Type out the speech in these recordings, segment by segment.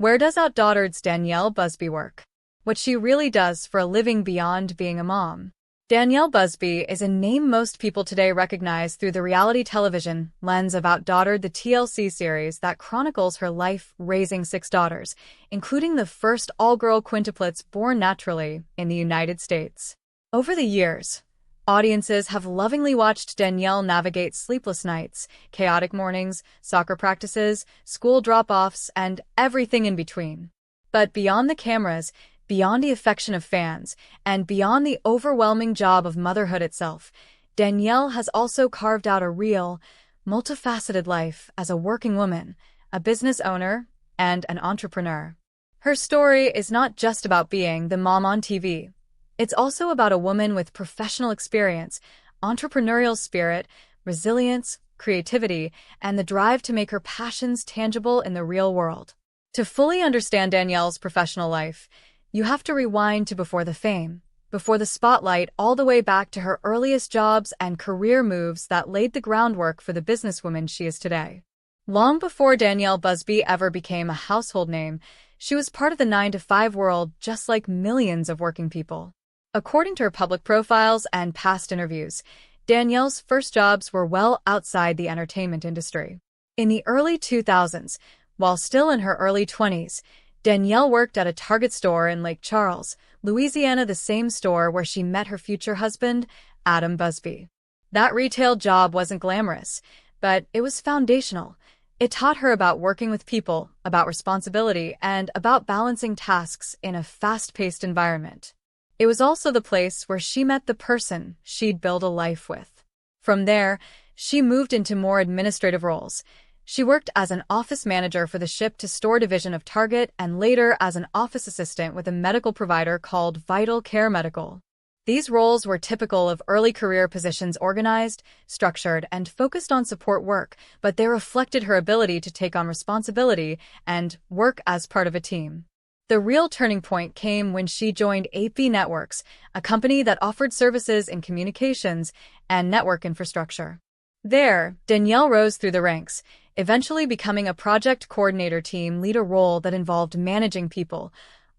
Where does OutDaughtered's Danielle Busby work? What she really does for a living beyond being a mom. Danielle Busby is a name most people today recognize through the reality television lens of OutDaughtered, the TLC series that chronicles her life raising 6 daughters, including the first all-girl quintuplets born naturally in the United States. Over the years, audiences have lovingly watched Danielle navigate sleepless nights, chaotic mornings, soccer practices, school drop-offs, and everything in between. But beyond the cameras, beyond the affection of fans, and beyond the overwhelming job of motherhood itself, Danielle has also carved out a real, multifaceted life as a working woman, a business owner, and an entrepreneur. Her story is not just about being the mom on TV. It's also about a woman with professional experience, entrepreneurial spirit, resilience, creativity, and the drive to make her passions tangible in the real world. To fully understand Danielle's professional life, you have to rewind to before the fame, before the spotlight, all the way back to her earliest jobs and career moves that laid the groundwork for the businesswoman she is today. Long before Danielle Busby ever became a household name, she was part of the 9-to-5 world just like millions of working people. According to her public profiles and past interviews, Danielle's first jobs were well outside the entertainment industry. In the early 2000s, while still in her early 20s, Danielle worked at a Target store in Lake Charles, Louisiana, the same store where she met her future husband, Adam Busby. That retail job wasn't glamorous, but it was foundational. It taught her about working with people, about responsibility, and about balancing tasks in a fast-paced environment. It was also the place where she met the person she'd build a life with. From there, she moved into more administrative roles. She worked as an office manager for the ship-to-store division of Target and later as an office assistant with a medical provider called Vital Care Medical. These roles were typical of early career positions, organized, structured, and focused on support work, but they reflected her ability to take on responsibility and work as part of a team. The real turning point came when she joined AP Networks, a company that offered services in communications and network infrastructure. There, Danielle rose through the ranks, eventually becoming a project coordinator, team leader role that involved managing people,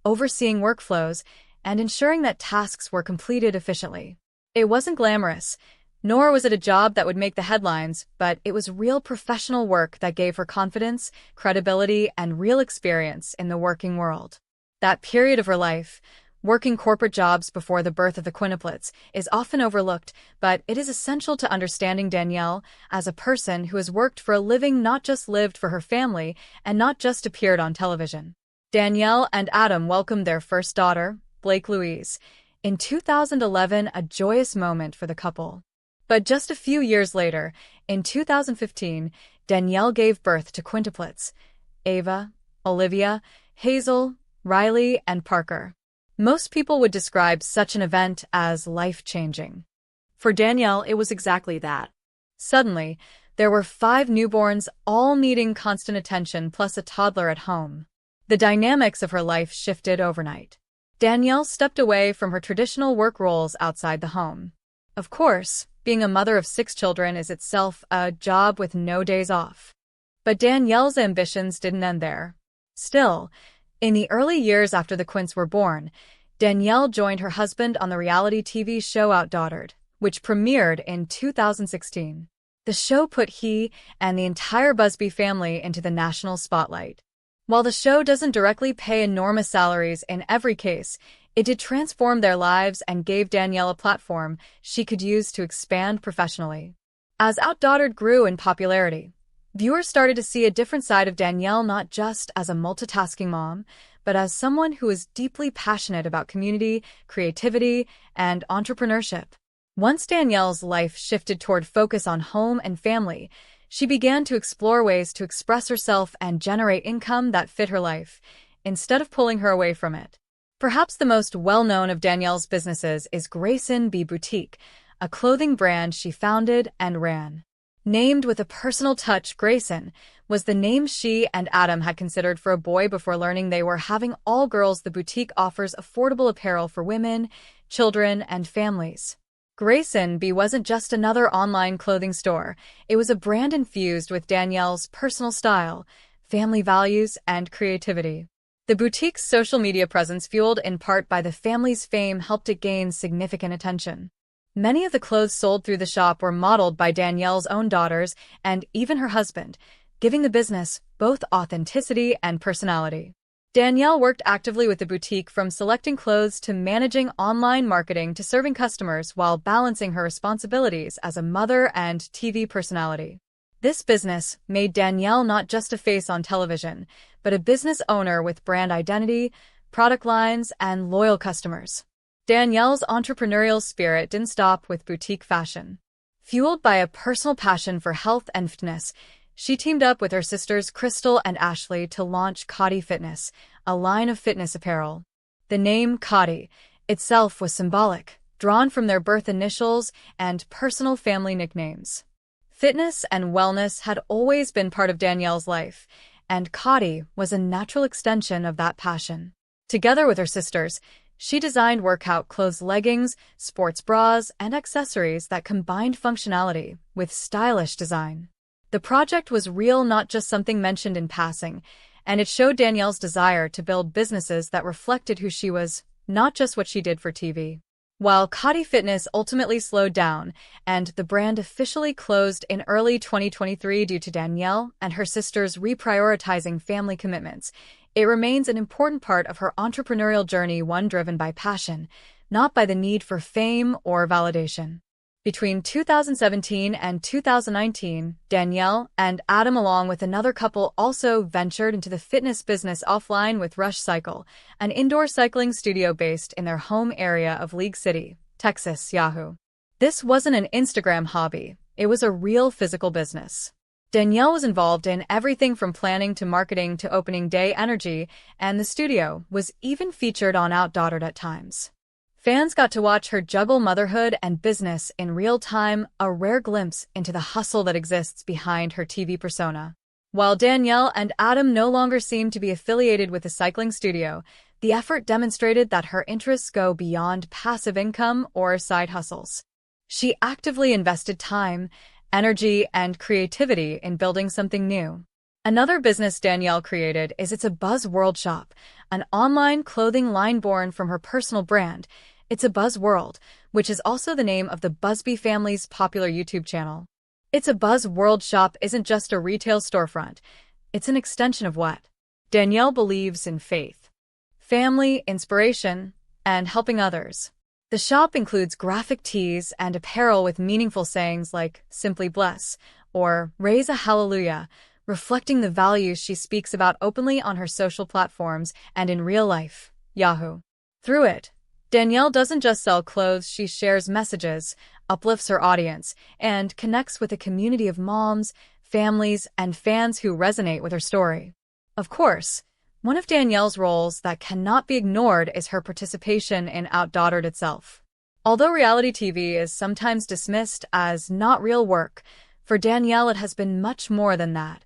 overseeing workflows, and ensuring that tasks were completed efficiently. It wasn't glamorous, nor was it a job that would make the headlines, but it was real professional work that gave her confidence, credibility, and real experience in the working world. That period of her life, working corporate jobs before the birth of the quintuplets, is often overlooked, but it is essential to understanding Danielle as a person who has worked for a living, not just lived for her family, and not just appeared on television. Danielle and Adam welcomed their first daughter, Blake Louise, in 2011, a joyous moment for the couple. But just a few years later, in 2015, Danielle gave birth to quintuplets: Ava, Olivia, Hazel, Riley, and Parker. Most people would describe such an event as life-changing. For Danielle, it was exactly that. Suddenly, there were 5 newborns, all needing constant attention, plus a toddler at home. The dynamics of her life shifted overnight. Danielle stepped away from her traditional work roles outside the home. Of course, being a mother of 6 children is itself a job with no days off. But Danielle's ambitions didn't end there. Still, in the early years after the quints were born, Danielle joined her husband on the reality TV show OutDaughtered, which premiered in 2016. The show put he and the entire Busby family into the national spotlight. While the show doesn't directly pay enormous salaries in every case, it did transform their lives and gave Danielle a platform she could use to expand professionally. As OutDaughtered grew in popularity, viewers started to see a different side of Danielle, not just as a multitasking mom, but as someone who is deeply passionate about community, creativity, and entrepreneurship. Once Danielle's life shifted toward focus on home and family, she began to explore ways to express herself and generate income that fit her life, instead of pulling her away from it. Perhaps the most well-known of Danielle's businesses is Grayson B Boutique, a clothing brand she founded and ran. Named with a personal touch, Grayson was the name she and Adam had considered for a boy before learning they were having all girls. The boutique offers affordable apparel for women, children, and families. Grayson B wasn't just another online clothing store. It was a brand infused with Danielle's personal style, family values, and creativity. The boutique's social media presence, fueled in part by the family's fame, helped it gain significant attention. Many of the clothes sold through the shop were modeled by Danielle's own daughters and even her husband, giving the business both authenticity and personality. Danielle worked actively with the boutique, from selecting clothes to managing online marketing to serving customers, while balancing her responsibilities as a mother and TV personality. This business made Danielle not just a face on television, but a business owner with brand identity, product lines, and loyal customers. Danielle's entrepreneurial spirit didn't stop with boutique fashion. Fueled by a personal passion for health and fitness, she teamed up with her sisters Crystal and Ashley to launch Cotty Fitness, a line of fitness apparel. The name Cotty itself was symbolic, drawn from their birth initials and personal family nicknames. Fitness and wellness had always been part of Danielle's life, and Cotty was a natural extension of that passion. Together with her sisters, she designed workout clothes, leggings, sports bras, and accessories that combined functionality with stylish design. The project was real, not just something mentioned in passing, and it showed Danielle's desire to build businesses that reflected who she was, not just what she did for TV. While Cotty Fitness ultimately slowed down and the brand officially closed in early 2023 due to Danielle and her sisters reprioritizing family commitments, it remains an important part of her entrepreneurial journey, one driven by passion, not by the need for fame or validation. Between 2017 and 2019, Danielle and Adam, along with another couple, also ventured into the fitness business offline with Rush Cycle, an indoor cycling studio based in their home area of League City, Texas. Yahoo! This wasn't an Instagram hobby, it was a real physical business. Danielle was involved in everything from planning to marketing to opening day energy, and the studio was even featured on OutDaughtered at times. Fans got to watch her juggle motherhood and business in real time, a rare glimpse into the hustle that exists behind her TV persona. While Danielle and Adam no longer seemed to be affiliated with the cycling studio, the effort demonstrated that her interests go beyond passive income or side hustles. She actively invested time, energy, and creativity in building something new. Another business Danielle created is It's a Buzz World Shop, an online clothing line born from her personal brand, It's a Buzz World, which is also the name of the Busby family's popular YouTube channel. It's a Buzz World Shop isn't just a retail storefront, it's an extension of what Danielle believes in: faith, family, inspiration, and helping others. The shop includes graphic tees and apparel with meaningful sayings like "Simply Bless" or "Raise a Hallelujah," reflecting the values she speaks about openly on her social platforms and in real life. Yahoo! Through it, Danielle doesn't just sell clothes, she shares messages, uplifts her audience, and connects with a community of moms, families, and fans who resonate with her story. Of course, one of Danielle's roles that cannot be ignored is her participation in OutDaughtered itself. Although reality TV is sometimes dismissed as not real work, for Danielle it has been much more than that.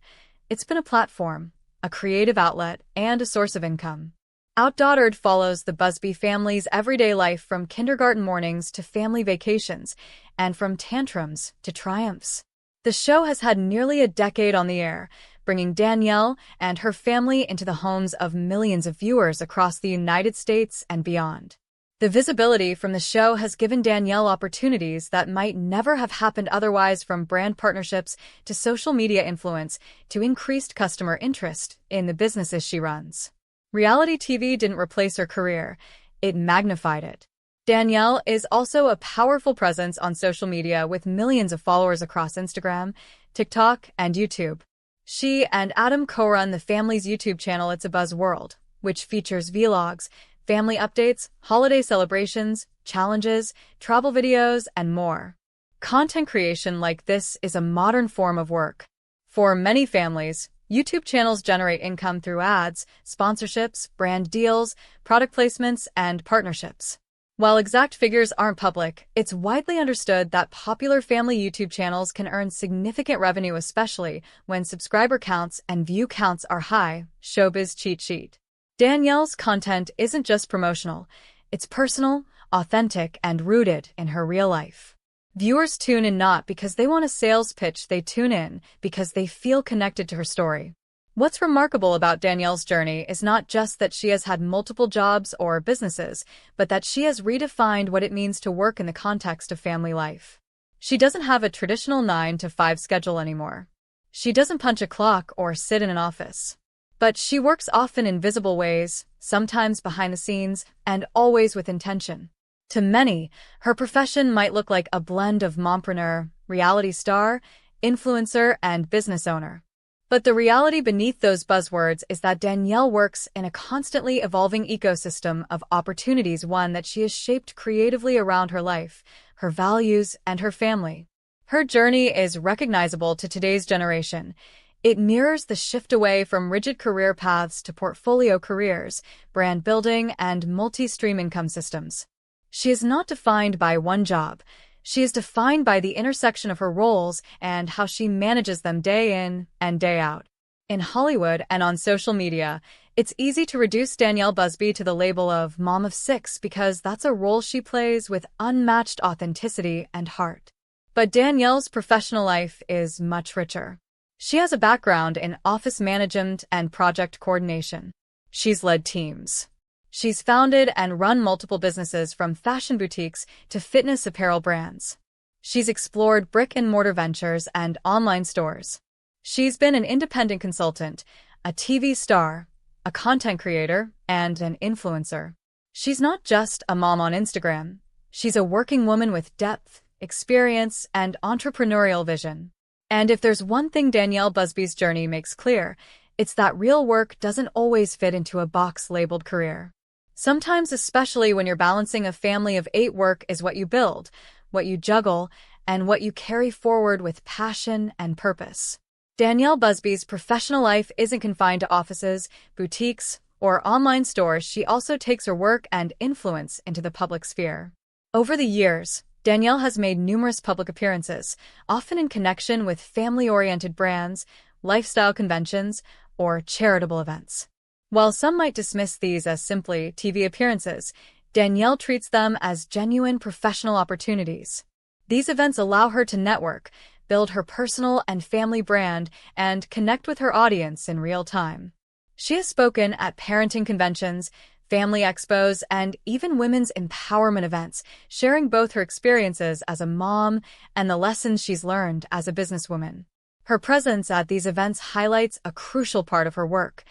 It's been a platform, a creative outlet, and a source of income. OutDaughtered follows the Busby family's everyday life, from kindergarten mornings to family vacations, and from tantrums to triumphs. The show has had nearly a decade on the air, bringing Danielle and her family into the homes of millions of viewers across the United States and beyond. The visibility from the show has given Danielle opportunities that might never have happened otherwise, from brand partnerships to social media influence to increased customer interest in the businesses she runs. Reality TV didn't replace her career, it magnified it. Danielle is also a powerful presence on social media with millions of followers across Instagram, TikTok, and YouTube. She and Adam co-run the family's YouTube channel It's a Buzz World, which features vlogs, family updates, holiday celebrations, challenges, travel videos, and more. Content creation like this is a modern form of work. For many families, YouTube channels generate income through ads, sponsorships, brand deals, product placements, and partnerships. While exact figures aren't public, it's widely understood that popular family YouTube channels can earn significant revenue, especially when subscriber counts and view counts are high. Showbiz cheat sheet. Danielle's content isn't just promotional, it's personal, authentic, and rooted in her real life. Viewers tune in not because they want a sales pitch, they tune in because they feel connected to her story. What's remarkable about Danielle's journey is not just that she has had multiple jobs or businesses, but that she has redefined what it means to work in the context of family life. She doesn't have a traditional 9-to-5 schedule anymore. She doesn't punch a clock or sit in an office. But she works often in visible ways, sometimes behind the scenes, and always with intention. To many, her profession might look like a blend of mompreneur, reality star, influencer, and business owner. But the reality beneath those buzzwords is that Danielle works in a constantly evolving ecosystem of opportunities, one that she has shaped creatively around her life, her values, and her family. Her journey is recognizable to today's generation. It mirrors the shift away from rigid career paths to portfolio careers, brand building, and multi-stream income systems. She is not defined by one job. She is defined by the intersection of her roles and how she manages them day in and day out. In Hollywood and on social media, it's easy to reduce Danielle Busby to the label of mom of six because that's a role she plays with unmatched authenticity and heart. But Danielle's professional life is much richer. She has a background in office management and project coordination. She's led teams. She's founded and run multiple businesses from fashion boutiques to fitness apparel brands. She's explored brick-and-mortar ventures and online stores. She's been an independent consultant, a TV star, a content creator, and an influencer. She's not just a mom on Instagram. She's a working woman with depth, experience, and entrepreneurial vision. And if there's one thing Danielle Busby's journey makes clear, it's that real work doesn't always fit into a box labeled career. Sometimes, especially when you're balancing a family of 8, work is what you build, what you juggle, and what you carry forward with passion and purpose. Danielle Busby's professional life isn't confined to offices, boutiques, or online stores. She also takes her work and influence into the public sphere. Over the years, Danielle has made numerous public appearances, often in connection with family-oriented brands, lifestyle conventions, or charitable events. While some might dismiss these as simply TV appearances, Danielle treats them as genuine professional opportunities. These events allow her to network, build her personal and family brand, and connect with her audience in real time. She has spoken at parenting conventions, family expos, and even women's empowerment events, sharing both her experiences as a mom and the lessons she's learned as a businesswoman. Her presence at these events highlights a crucial part of her work: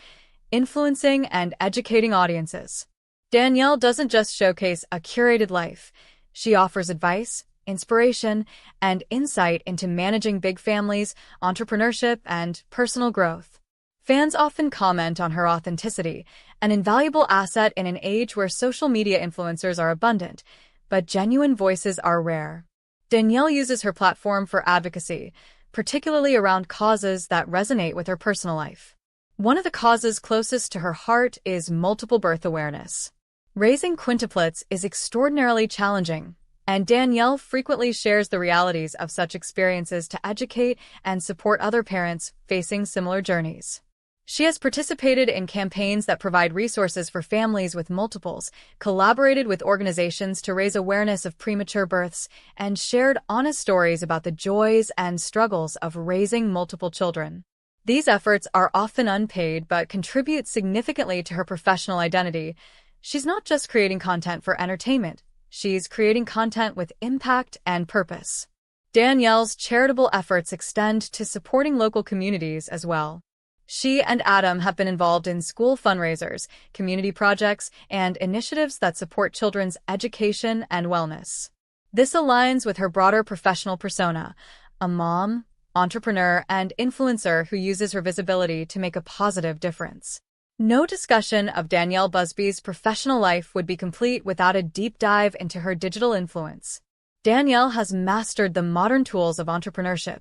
influencing and educating audiences. Danielle doesn't just showcase a curated life. She offers advice, inspiration, and insight into managing big families, entrepreneurship, and personal growth. Fans often comment on her authenticity, an invaluable asset in an age where social media influencers are abundant, but genuine voices are rare. Danielle uses her platform for advocacy, particularly around causes that resonate with her personal life. One of the causes closest to her heart is multiple birth awareness. Raising quintuplets is extraordinarily challenging, and Danielle frequently shares the realities of such experiences to educate and support other parents facing similar journeys. She has participated in campaigns that provide resources for families with multiples, collaborated with organizations to raise awareness of premature births, and shared honest stories about the joys and struggles of raising multiple children. These efforts are often unpaid but contribute significantly to her professional identity. She's not just creating content for entertainment. She's creating content with impact and purpose. Danielle's charitable efforts extend to supporting local communities as well. She and Adam have been involved in school fundraisers, community projects, and initiatives that support children's education and wellness. This aligns with her broader professional persona, a mom, entrepreneur, and influencer who uses her visibility to make a positive difference. No discussion of Danielle Busby's professional life would be complete without a deep dive into her digital influence. Danielle has mastered the modern tools of entrepreneurship: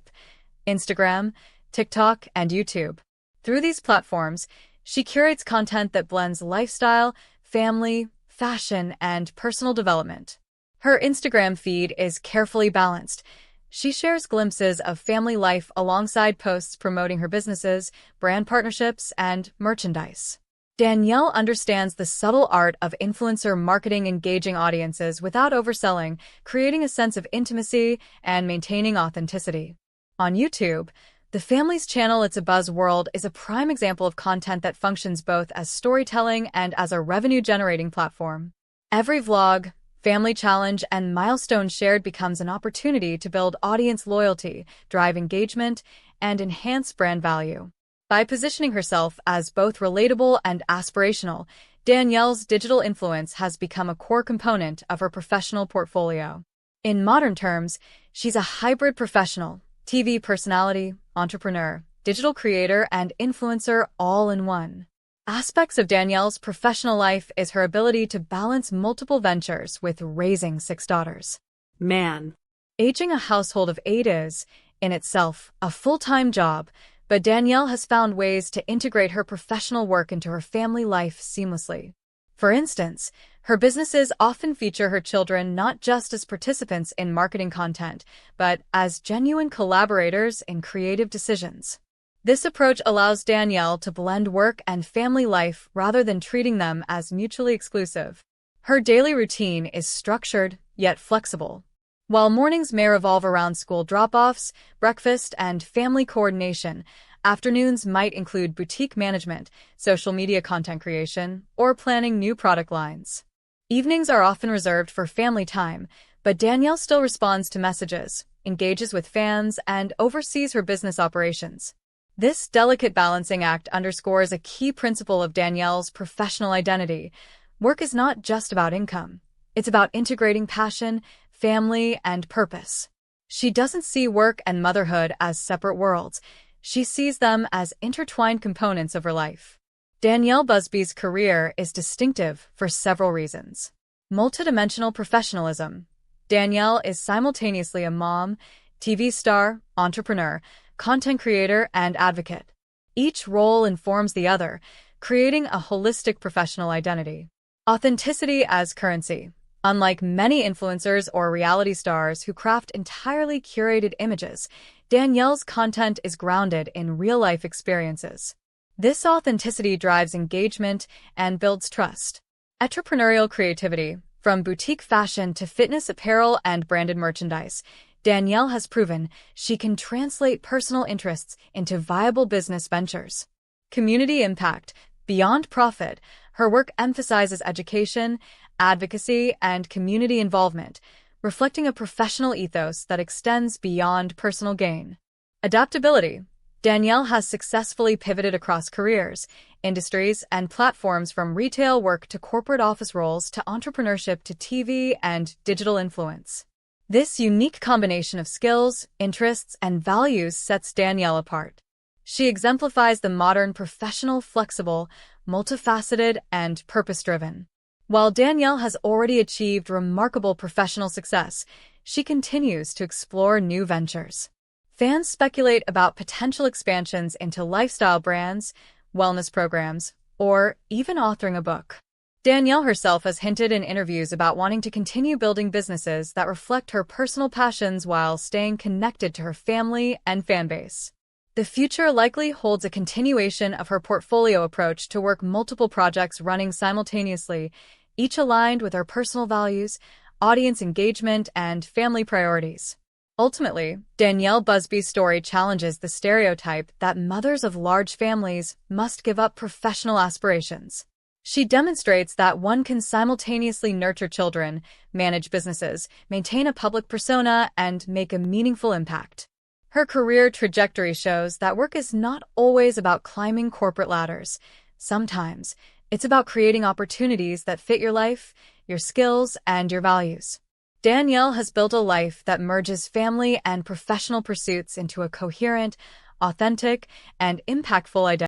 Instagram, TikTok, and YouTube. Through these platforms, she curates content that blends lifestyle, family, fashion, and personal development. Her Instagram feed is carefully balanced. She shares glimpses of family life alongside posts promoting her businesses, brand partnerships, and merchandise. Danielle understands the subtle art of influencer marketing, engaging audiences without overselling, creating a sense of intimacy, and maintaining authenticity. On YouTube, The family's channel It's a Buzz World is a prime example of content that functions both as storytelling and as a revenue-generating platform. Every vlog, family challenge, and milestone shared becomes an opportunity to build audience loyalty, drive engagement, and enhance brand value. By positioning herself as both relatable and aspirational, Danielle's digital influence has become a core component of her professional portfolio. In modern terms, she's a hybrid professional, TV personality, entrepreneur, digital creator, and influencer all in one. Aspects of Danielle's professional life is her ability to balance multiple ventures with raising 6 daughters. Man. Aging a household of 8 is, in itself, a full-time job, but Danielle has found ways to integrate her professional work into her family life seamlessly. For instance, her businesses often feature her children not just as participants in marketing content, but as genuine collaborators in creative decisions. This approach allows Danielle to blend work and family life rather than treating them as mutually exclusive. Her daily routine is structured, yet flexible. While mornings may revolve around school drop-offs, breakfast, and family coordination, afternoons might include boutique management, social media content creation, or planning new product lines. Evenings are often reserved for family time, but Danielle still responds to messages, engages with fans, and oversees her business operations. This delicate balancing act underscores a key principle of Danielle's professional identity. Work is not just about income. It's about integrating passion, family, and purpose. She doesn't see work and motherhood as separate worlds. She sees them as intertwined components of her life. Danielle Busby's career is distinctive for several reasons. Multidimensional professionalism. Danielle is simultaneously a mom, TV star, entrepreneur, content creator, and advocate. Each role informs the other, creating a holistic professional identity. Authenticity as currency. Unlike many influencers or reality stars who craft entirely curated images, Danielle's content is grounded in real-life experiences. This authenticity drives engagement and builds trust. Entrepreneurial creativity. From boutique fashion to fitness apparel and branded merchandise, Danielle has proven she can translate personal interests into viable business ventures. Community impact. Beyond profit, her work emphasizes education, advocacy, and community involvement, reflecting a professional ethos that extends beyond personal gain. Adaptability. Danielle has successfully pivoted across careers, industries, and platforms from retail work to corporate office roles to entrepreneurship to TV and digital influence. This unique combination of skills, interests, and values sets Danielle apart. She exemplifies the modern professional, flexible, multifaceted, and purpose-driven. While Danielle has already achieved remarkable professional success, she continues to explore new ventures. Fans speculate about potential expansions into lifestyle brands, wellness programs, or even authoring a book. Danielle herself has hinted in interviews about wanting to continue building businesses that reflect her personal passions while staying connected to her family and fanbase. The future likely holds a continuation of her portfolio approach to work multiple projects running simultaneously, each aligned with her personal values, audience engagement, and family priorities. Ultimately, Danielle Busby's story challenges the stereotype that mothers of large families must give up professional aspirations. She demonstrates that one can simultaneously nurture children, manage businesses, maintain a public persona, and make a meaningful impact. Her career trajectory shows that work is not always about climbing corporate ladders. Sometimes, it's about creating opportunities that fit your life, your skills, and your values. Danielle has built a life that merges family and professional pursuits into a coherent, authentic, and impactful identity.